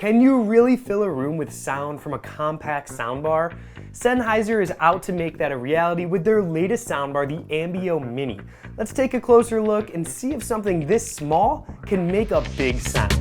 Can you really fill a room with sound from a compact soundbar? Sennheiser is out to make that a reality with their latest soundbar, the AMBEO Mini. Let's take a closer look and see if something this small can make a big sound.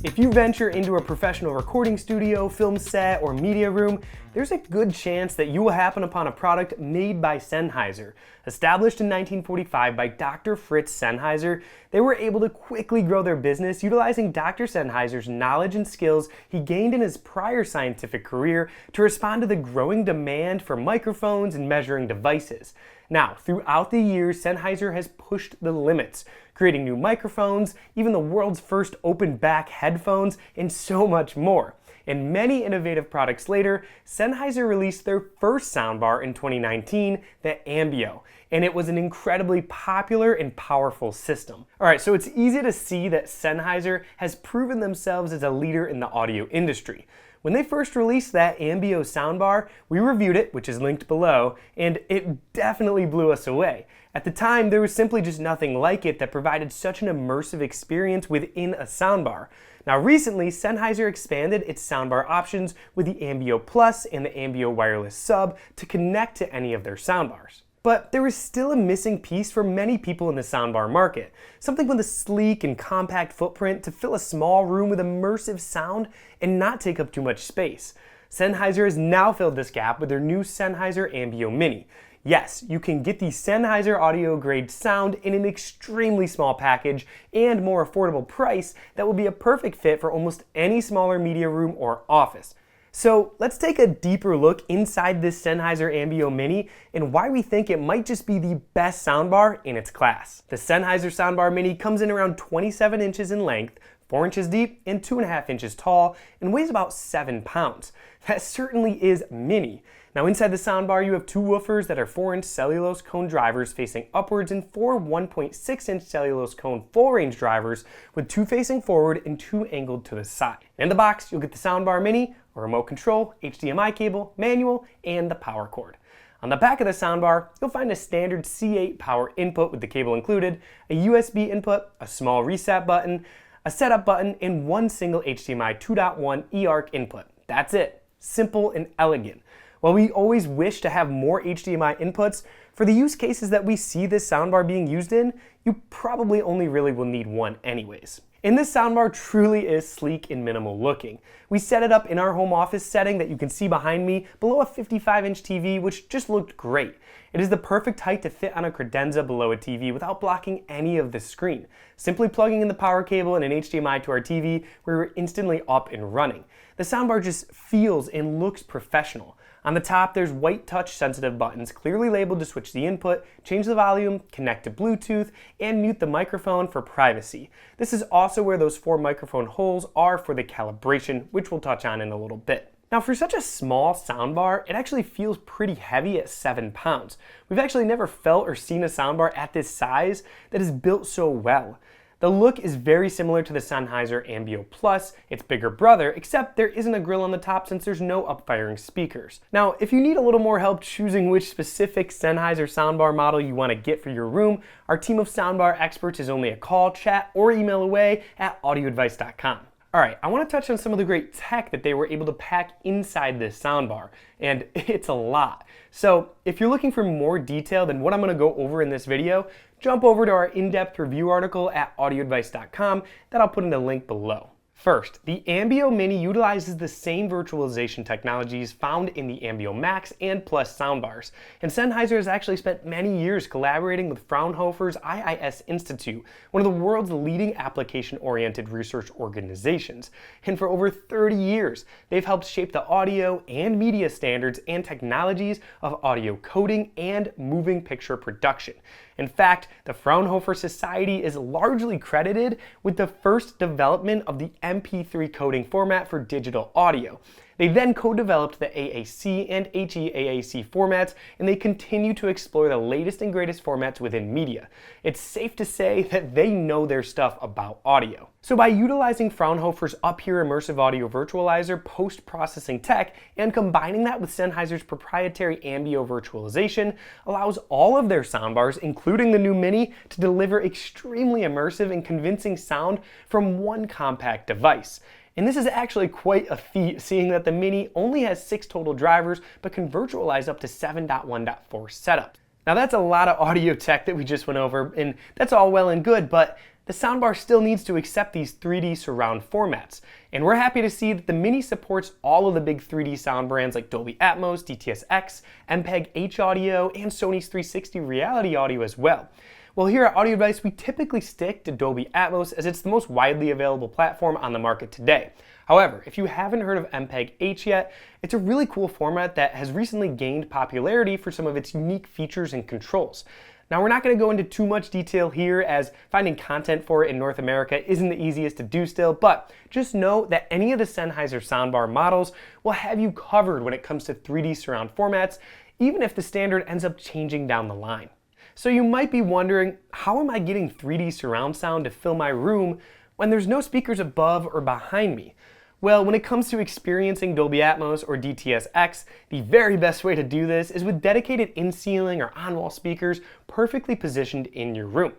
If you venture into a professional recording studio, film set, or media room, there's a good chance that you will happen upon a product made by Sennheiser. Established in 1945 by Dr. Fritz Sennheiser, they were able to quickly grow their business utilizing Dr. Sennheiser's knowledge and skills he gained in his prior scientific career to respond to the growing demand for microphones and measuring devices. Now, throughout the years, Sennheiser has pushed the limits, creating new microphones, even the world's first open-back headphones, and so much more. And many innovative products later, Sennheiser released their first soundbar in 2019, the AMBEO, and it was an incredibly popular and powerful system. Alright, so it's easy to see that Sennheiser has proven themselves as a leader in the audio industry. When they first released that AMBEO soundbar, we reviewed it, which is linked below, and it definitely blew us away. At the time, there was simply just nothing like it that provided such an immersive experience within a soundbar. Now recently, Sennheiser expanded its soundbar options with the AMBEO Plus and the AMBEO Wireless Sub to connect to any of their soundbars. But there is still a missing piece for many people in the soundbar market. Something with a sleek and compact footprint to fill a small room with immersive sound and not take up too much space. Sennheiser has now filled this gap with their new Sennheiser AMBEO Mini. Yes, you can get the Sennheiser audio-grade sound in an extremely small package and more affordable price that will be a perfect fit for almost any smaller media room or office. So let's take a deeper look inside this Sennheiser AMBEO Mini and why we think it might just be the best soundbar in its class. The Sennheiser Soundbar Mini comes in around 27 inches in length, 4 inches deep, and 2.5 inches tall, and weighs about 7 pounds. That certainly is mini. Now inside the soundbar you have two woofers that are 4-inch cellulose cone drivers facing upwards and four 1.6-inch cellulose cone full-range drivers with 2 facing forward and 2 angled to the side. In the box you'll get the Soundbar Mini, a remote control, HDMI cable, manual, and the power cord. On the back of the soundbar, you'll find a standard C8 power input with the cable included, a USB input, a small reset button, a setup button, and one single HDMI 2.1 eARC input. That's it. Simple and elegant. While we always wish to have more HDMI inputs, for the use cases that we see this soundbar being used in, you probably only really will need one anyways. And this soundbar truly is sleek and minimal looking. We set it up in our home office setting that you can see behind me below a 55-inch TV, which just looked great. It is the perfect height to fit on a credenza below a TV without blocking any of the screen. Simply plugging in the power cable and an HDMI to our TV, we were instantly up and running. The soundbar just feels and looks professional. On the top, there's white touch sensitive buttons clearly labeled to switch the input, change the volume, connect to Bluetooth, and mute the microphone for privacy. This is also where those 4 microphone holes are for the calibration, which we'll touch on in a little bit. Now for such a small soundbar, it actually feels pretty heavy at 7 pounds. We've actually never felt or seen a soundbar at this size that is built so well. The look is very similar to the Sennheiser AMBEO Plus, its bigger brother, except there isn't a grill on the top since there's no up-firing speakers. Now, if you need a little more help choosing which specific Sennheiser soundbar model you want to get for your room, our team of soundbar experts is only a call, chat, or email away at audioadvice.com. Alright, I want to touch on some of the great tech that they were able to pack inside this soundbar, and it's a lot. So if you're looking for more detail than what I'm going to go over in this video, jump over to our in-depth review article at audioadvice.com that I'll put in the link below. First, the AMBEO Mini utilizes the same virtualization technologies found in the AMBEO Max and Plus soundbars, and Sennheiser has actually spent many years collaborating with Fraunhofer's IIS Institute, one of the world's leading application-oriented research organizations. And for over 30 years, they've helped shape the audio and media standards and technologies of audio coding and moving picture production. In fact, the Fraunhofer Society is largely credited with the first development of the MP3 coding format for digital audio. They then co-developed the AAC and HEAAC formats, and they continue to explore the latest and greatest formats within media. It's safe to say that they know their stuff about audio. So by utilizing Fraunhofer's up-here immersive audio virtualizer post-processing tech and combining that with Sennheiser's proprietary AMBEO Virtualization, allows all of their soundbars, including the new Mini, to deliver extremely immersive and convincing sound from one compact device. And this is actually quite a feat, seeing that the Mini only has 6 total drivers but can virtualize up to 7.1.4 setups. Now that's a lot of audio tech that we just went over, and that's all well and good, but the soundbar still needs to accept these 3D surround formats. And we're happy to see that the Mini supports all of the big 3D sound brands like Dolby Atmos, DTS-X, MPEG H Audio, and Sony's 360 Reality Audio as well. Well, here at Audio Advice, we typically stick to Dolby Atmos as it's the most widely available platform on the market today. However, if you haven't heard of MPEG H yet, it's a really cool format that has recently gained popularity for some of its unique features and controls. Now, we're not going to go into too much detail here, as finding content for it in North America isn't the easiest to do still, but just know that any of the Sennheiser soundbar models will have you covered when it comes to 3D surround formats, even if the standard ends up changing down the line. So you might be wondering, how am I getting 3D surround sound to fill my room when there's no speakers above or behind me? Well, when it comes to experiencing Dolby Atmos or DTS-X, the very best way to do this is with dedicated in-ceiling or on-wall speakers perfectly positioned in your room.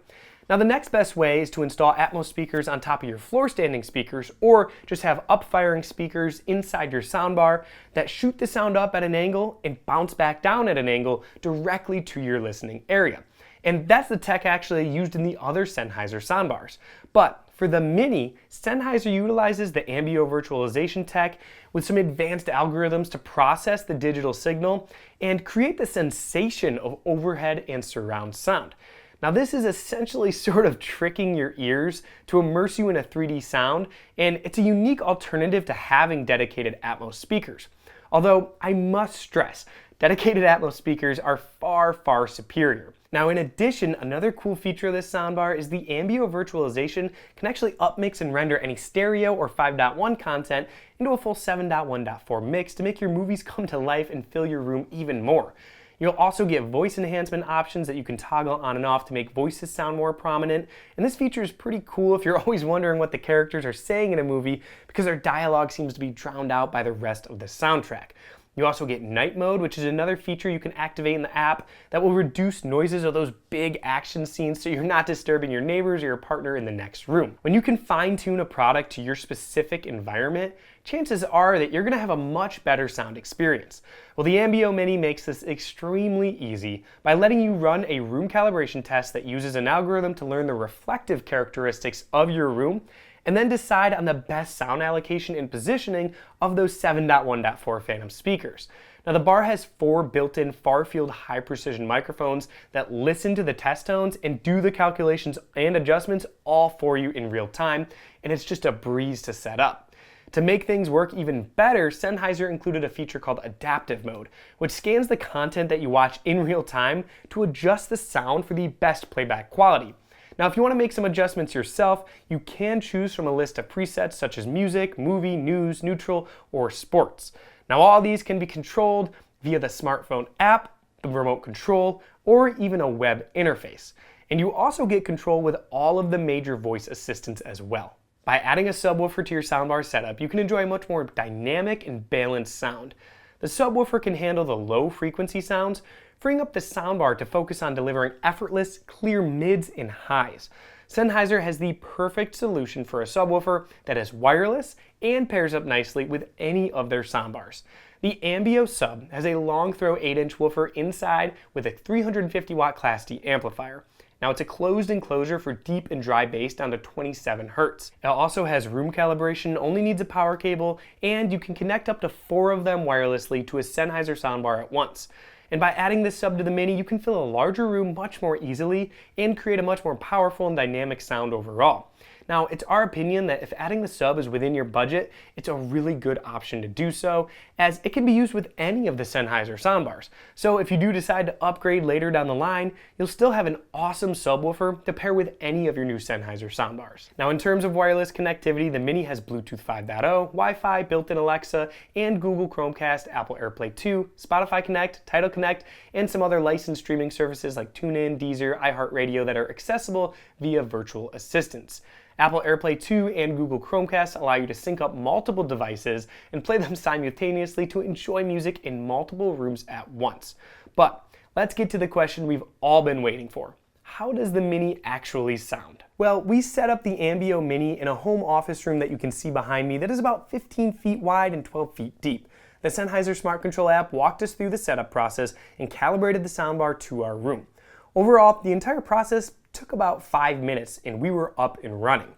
Now, the next best way is to install Atmos speakers on top of your floor-standing speakers, or just have up-firing speakers inside your soundbar that shoot the sound up at an angle and bounce back down at an angle directly to your listening area. And that's the tech actually used in the other Sennheiser soundbars. But for the Mini, Sennheiser utilizes the AMBEO Virtualization tech with some advanced algorithms to process the digital signal and create the sensation of overhead and surround sound. Now, this is essentially sort of tricking your ears to immerse you in a 3D sound, and it's a unique alternative to having dedicated Atmos speakers. Although I must stress, dedicated Atmos speakers are far, far superior. Now, in addition, another cool feature of this soundbar is the AMBEO Virtualization can actually upmix and render any stereo or 5.1 content into a full 7.1.4 mix to make your movies come to life and fill your room even more. You'll also get voice enhancement options that you can toggle on and off to make voices sound more prominent. And this feature is pretty cool if you're always wondering what the characters are saying in a movie because their dialogue seems to be drowned out by the rest of the soundtrack. You also get night mode, which is another feature you can activate in the app that will reduce noises of those big action scenes so you're not disturbing your neighbors or your partner in the next room. When you can fine-tune a product to your specific environment, chances are that you're going to have a much better sound experience. Well, the AMBEO Mini makes this extremely easy by letting you run a room calibration test that uses an algorithm to learn the reflective characteristics of your room and then decide on the best sound allocation and positioning of those 7.1.4 Phantom speakers. Now, the bar has 4 built-in far-field high-precision microphones that listen to the test tones and do the calculations and adjustments all for you in real time, and it's just a breeze to set up. To make things work even better, Sennheiser included a feature called Adaptive Mode, which scans the content that you watch in real time to adjust the sound for the best playback quality. Now, if you want to make some adjustments yourself, you can choose from a list of presets such as music, movie, news, neutral, or sports. Now, all these can be controlled via the smartphone app, the remote control, or even a web interface. And you also get control with all of the major voice assistants as well. By adding a subwoofer to your soundbar setup, you can enjoy a much more dynamic and balanced sound. The subwoofer can handle the low frequency sounds, freeing up the soundbar to focus on delivering effortless, clear mids and highs. Sennheiser has the perfect solution for a subwoofer that is wireless and pairs up nicely with any of their soundbars. The AMBEO Sub has a long throw 8-inch woofer inside with a 350 watt Class D amplifier. Now, it's a closed enclosure for deep and dry bass down to 27 Hz. It also has room calibration, only needs a power cable, and you can connect up to 4 of them wirelessly to a Sennheiser soundbar at once. And by adding this sub to the Mini, you can fill a larger room much more easily and create a much more powerful and dynamic sound overall. Now, it's our opinion that if adding the sub is within your budget, it's a really good option to do so, as it can be used with any of the Sennheiser soundbars. So if you do decide to upgrade later down the line, you'll still have an awesome subwoofer to pair with any of your new Sennheiser soundbars. Now, in terms of wireless connectivity, the Mini has Bluetooth 5.0, Wi-Fi, built-in Alexa, and Google Chromecast, Apple AirPlay 2, Spotify Connect, Tidal Connect, and some other licensed streaming services like TuneIn, Deezer, iHeartRadio that are accessible via virtual assistants. Apple AirPlay 2 and Google Chromecast allow you to sync up multiple devices and play them simultaneously to enjoy music in multiple rooms at once. But let's get to the question we've all been waiting for. How does the Mini actually sound? Well, we set up the AMBEO Mini in a home office room that you can see behind me that is about 15 feet wide and 12 feet deep. The Sennheiser Smart Control app walked us through the setup process and calibrated the soundbar to our room. Overall, the entire process took about 5 minutes and we were up and running.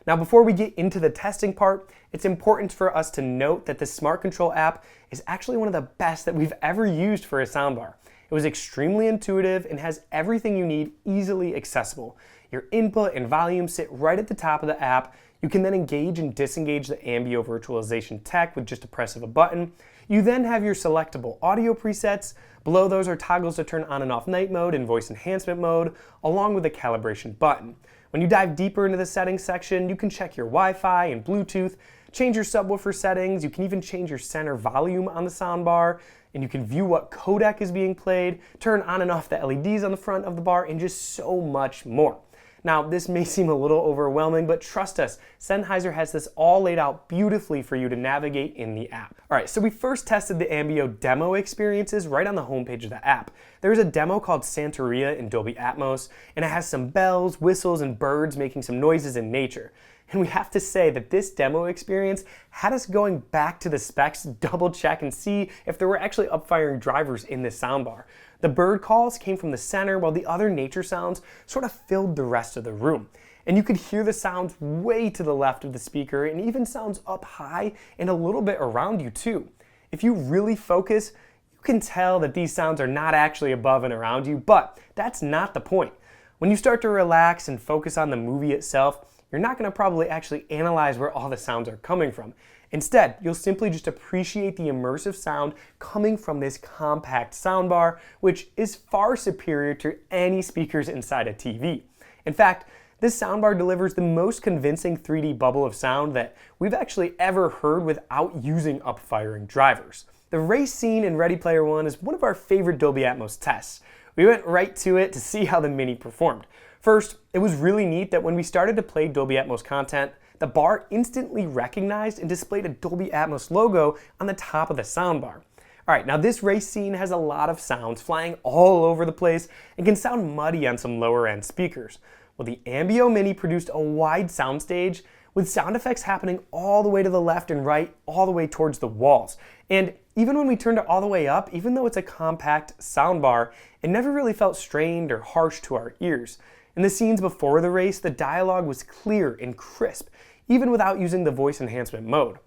Now, before we get into the testing part, it's important for us to note that the Smart Control app is actually one of the best that we've ever used for a soundbar. It was extremely intuitive and has everything you need easily accessible. Your input and volume sit right at the top of the app. You can then engage and disengage the AMBEO Virtualization tech with just a press of a button. You then have your selectable audio presets. Below those are toggles to turn on and off night mode and voice enhancement mode, along with a calibration button. When you dive deeper into the settings section, you can check your Wi-Fi and Bluetooth, change your subwoofer settings, you can even change your center volume on the soundbar, and you can view what codec is being played, turn on and off the LEDs on the front of the bar, and just so much more. Now, this may seem a little overwhelming, but trust us, Sennheiser has this all laid out beautifully for you to navigate in the app. All right, so we first tested the AMBEO demo experiences right on the homepage of the app. There's a demo called Santeria in Dolby Atmos, and it has some bells, whistles, and birds making some noises in nature. And we have to say that this demo experience had us going back to the specs to double check and see if there were actually upfiring drivers in this soundbar. The bird calls came from the center while the other nature sounds sort of filled the rest of the room. And you could hear the sounds way to the left of the speaker and even sounds up high and a little bit around you too. If you really focus, you can tell that these sounds are not actually above and around you, but that's not the point. When you start to relax and focus on the movie itself, you're not going to probably actually analyze where all the sounds are coming from. Instead, you'll simply just appreciate the immersive sound coming from this compact soundbar, which is far superior to any speakers inside a TV. In fact, this soundbar delivers the most convincing 3D bubble of sound that we've actually ever heard without using upfiring drivers. The race scene in Ready Player One is one of our favorite Dolby Atmos tests. We went right to it to see how the Mini performed. First, it was really neat that when we started to play Dolby Atmos content, the bar instantly recognized and displayed a Dolby Atmos logo on the top of the soundbar. Alright, now this race scene has a lot of sounds flying all over the place and can sound muddy on some lower end speakers. Well, the AMBEO Mini produced a wide soundstage with sound effects happening all the way to the left and right, all the way towards the walls. And even when we turned it all the way up, even though it's a compact soundbar, it never really felt strained or harsh to our ears. In the scenes before the race, the dialogue was clear and crisp, even without using the voice enhancement mode.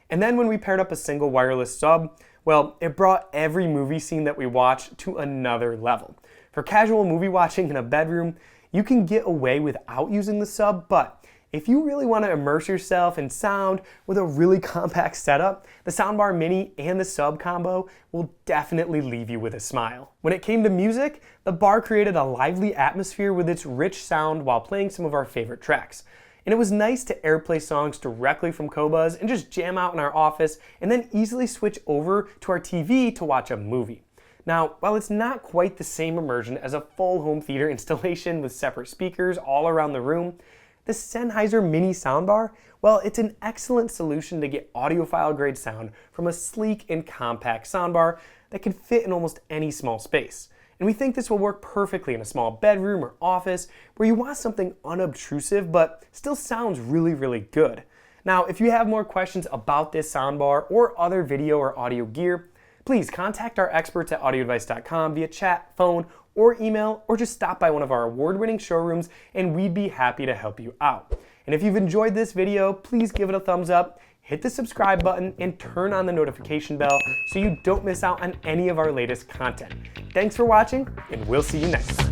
And then when we paired up a single wireless sub, well, it brought every movie scene that we watched to another level. For casual movie watching in a bedroom, you can get away without using the sub, but if you really want to immerse yourself in sound with a really compact setup, the Soundbar Mini and the sub combo will definitely leave you with a smile. When it came to music, the bar created a lively atmosphere with its rich sound while playing some of our favorite tracks. And it was nice to airplay songs directly from Qobuz and just jam out in our office and then easily switch over to our TV to watch a movie. Now, while it's not quite the same immersion as a full home theater installation with separate speakers all around the room, the Sennheiser Mini soundbar, well, it's an excellent solution to get audiophile grade sound from a sleek and compact soundbar that can fit in almost any small space. And we think this will work perfectly in a small bedroom or office where you want something unobtrusive but still sounds really, really good. Now, if you have more questions about this soundbar or other video or audio gear, please contact our experts at audioadvice.com via chat, phone, or email, or just stop by one of our award-winning showrooms and we'd be happy to help you out. And if you've enjoyed this video, please give it a thumbs up, hit the subscribe button, and turn on the notification bell so you don't miss out on any of our latest content. Thanks for watching, and we'll see you next time.